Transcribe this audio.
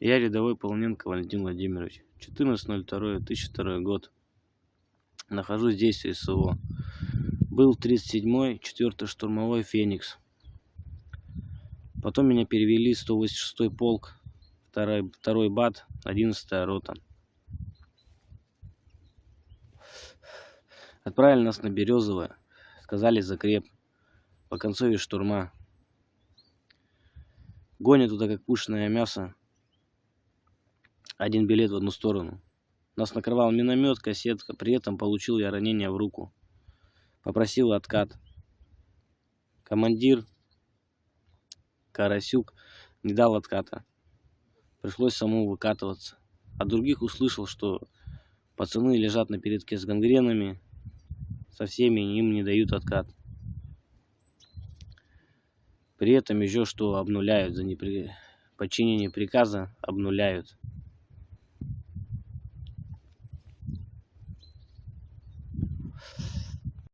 Я рядовой Полоненко Валентин Владимирович. 14.02.2002 год. Нахожусь в действии СВО. Был 37-й, 4-й штурмовой «Феникс». Потом меня перевели в 186-й полк, 2-й БАТ, 11-я рота. Отправили нас на Березовое. Сказали закреп. По концове штурма. Гонят туда как пушеное мясо. Один билет в одну сторону. Нас накрывал миномет, кассетка. При этом получил я ранение в руку. Попросил откат. Командир Карасюк не дал отката. Пришлось самому выкатываться. От других услышал, что пацаны лежат на передке с гангренами. Со всеми им не дают откат. При этом еще что обнуляют за неподчинение приказа, обнуляют.